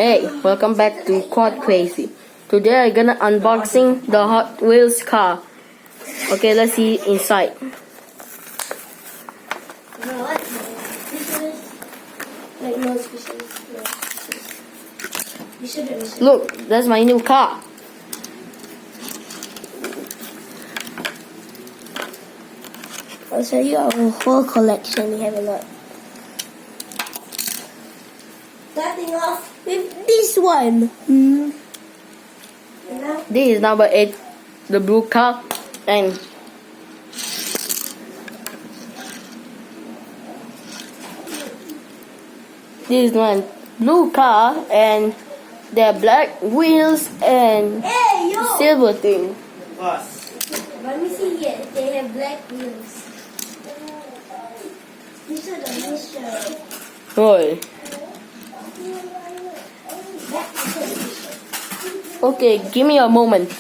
Hey, welcome back to Quad Crazy. Today I'm gonna unboxing the Hot Wheels car. Okay, let's see inside. Look, that's my new car. I'll show you our whole collection. We have a lot. Starting off with this one. This is number 8, the blue car, and this is one blue car, and they're black wheels and silver thing. Let me see here. They have black wheels. Roy. Okay, give me a moment.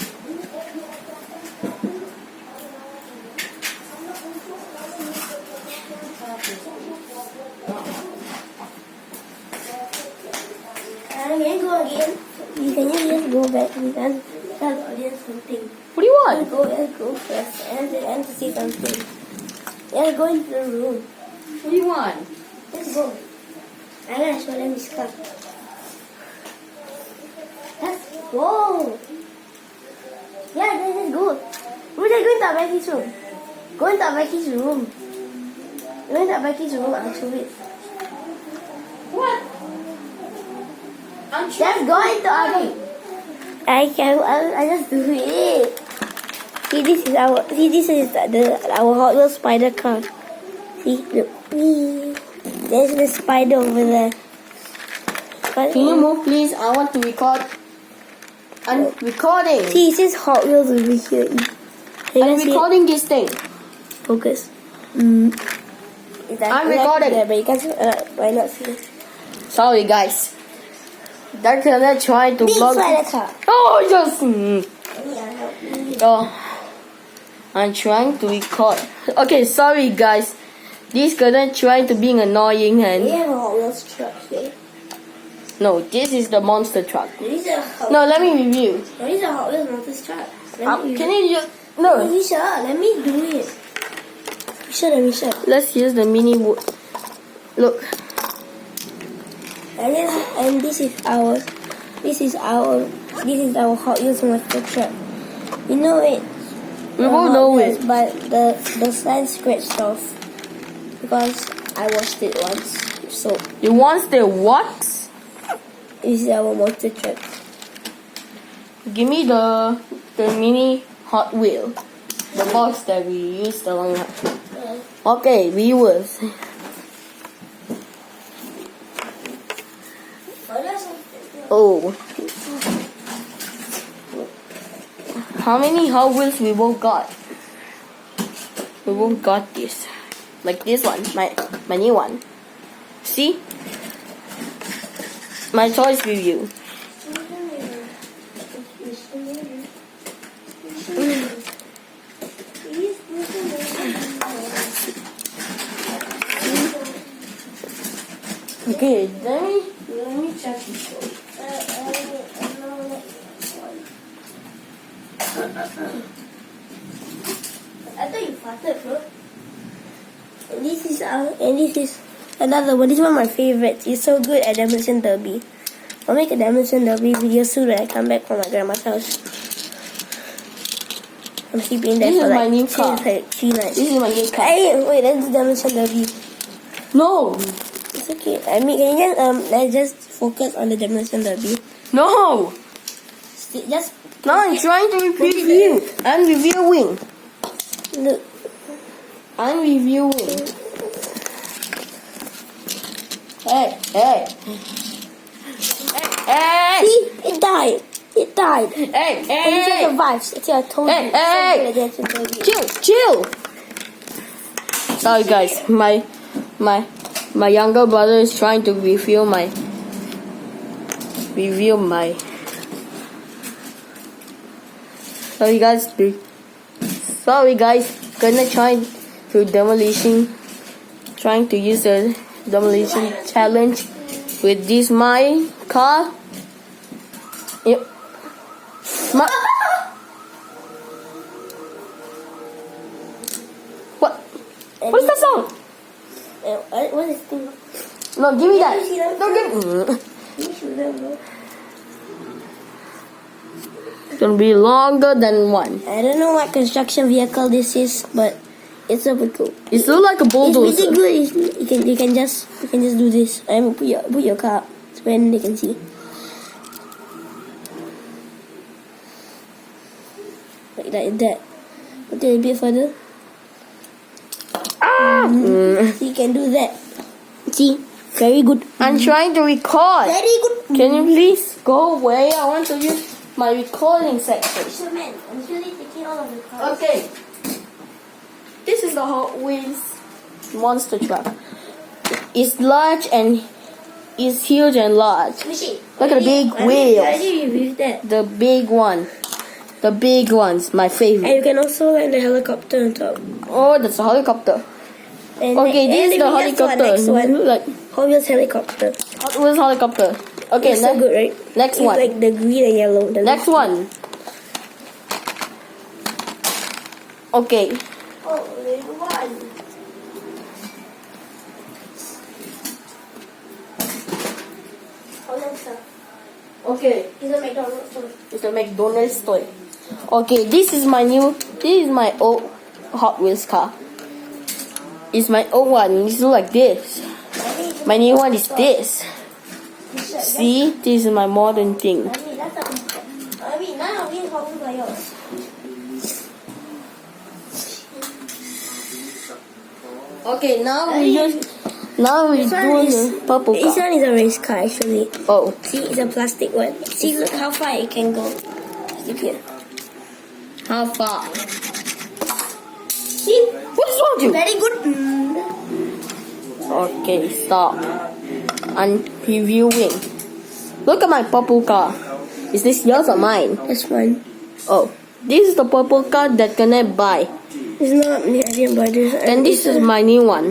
Can go again? You can just go back. We can tell the audience something. What do you want? Let's go first and to see something. Let's go into the room. What do you want? Let's go. I'm gonna show them this car. Let's go. Yeah, let's go. We're going to Becky's room. Go into Becky's room. Go into Becky's room. I'll show it. What? I'm Let's go into Abby. I just do it. See, this is our our Hot Wheels spider car. See, look. There's the spider over there. Can you move, please? I want to record. I'm recording. See, it says Hot Wheels over here. I'm recording this thing. Focus. I'm recording. There, but you can't. Why not see? Sorry, guys. They're gonna try to Big vlog. spider car. Oh, just. Yeah, Oh, I'm trying to record. Okay, sorry, guys. This gonna try to being annoying we and have a Hot Wheels truck here. no, this is the monster truck. These are Hot No, let me review. These are Hot Wheels monster truck. Can you just no? Let me do it. Let me show. Let's use the mini wood. Look, And this is our Hot Wheels monster truck. You know it. we both know it. But the sign scratched off because I washed it once. So You want the what? this is our monster truck. Give me the mini Hot Wheel, the box that we used a long time. Okay, viewers. Oh, how many Hot Wheels we both got? We both got this, like this one, my new one. See, my choice review. Okay, let me check this one. I thought you farted, bro. And this is another one. This is one of my favorites. It's so good at Demolition Derby. I'll make a Demolition Derby video soon when I come back from my grandma's house. I'm sleeping there This for is like my new car. 3 nights. This is my new car. Hey, wait, that's Demolition Derby. No, It's okay. I mean, can you let's just focus on the Demolition Derby. no. Just No, I'm trying to review. I'm reviewing. look. I'm reviewing. Hey, hey. Hey, See, it died. It died. hey, And it hey. survives. See, I told Hey, you. hey. So good at Demolition Derby. Chill. Sorry, guys. My younger brother is trying to review my. Sorry guys, gonna try to trying to use the demolition challenge with this my car. Yep. What? What is that sound? What is this? No, give me that. you see that? No, give. You should have, bro. It's gonna be longer than one. I don't know what construction vehicle this is, but it's super cool. It looks like a It's bulldozer. really good. You can just do this and put your car up so when they can see. Like that. Put it a bit further. So you can do that. See? Very good. I'm trying to record. Very good. Can you please go away? I want to use my recording section. So man, I'm really taking all of the cars. Okay. This is the Hot Wheels monster truck. It's large and it's huge and large. Look at the big I wheels. already reviewed that. The big one. The big ones, my favorite. And you can also land the helicopter on top. Oh, that's a helicopter. And Okay, this is the and helicopter. Next one. Like Hot Wheels helicopter. Hot Wheels helicopter. Okay, It's so good, right? next It's one. like the green and yellow. Next one. Okay. Oh, there's one. Oh, that's Okay. It's a McDonald's store. It's a McDonald's toy. Okay, this is my old Hot Wheels car. It's my old one. It's like this. My new one is this. See, this is my modern thing. None of these Hot Wheels are yours. Okay, now we do the purple This car. one is a race car actually. Oh, See, it's a plastic one. See, look how far it can go. Look here. how far? See? What is wrong with you? Very good. Okay, stop. I'm previewing. Look at my purple car. Is this yours or mine? That's one. Oh, this is the purple car that can I buy. It's not me. I didn't buy this. And this is my new one.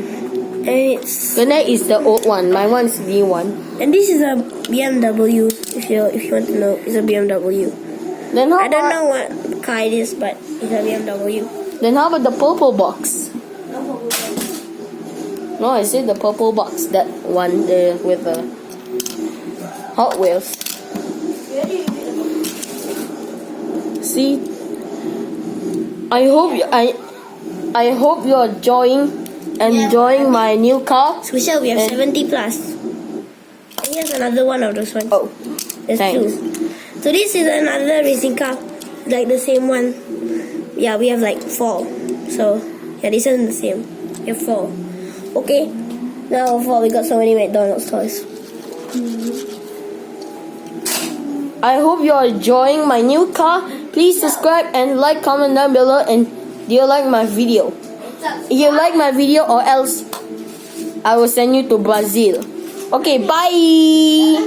And it's That is the old one. My one's the new one. and this is a BMW. If you want to know, it's a BMW. Then how I don't about, know what car it is, but it's a BMW. Then how about the purple box? No, I said the purple box. That one there with the Hot Wheels. See, I hope you're enjoying my new car. So we have And- 70 plus. And here's another one of those ones. Oh, There's thanks. two. So this is another racing car, like the same one. Yeah, we have like 4. So yeah, this isn't the same. We have 4. Okay. Now 4, we got so many McDonald's toys. I hope you're enjoying my new car. Please subscribe and like, comment down below. And do you like my video? If you like my video, or else I will send you to Brazil. Okay, bye.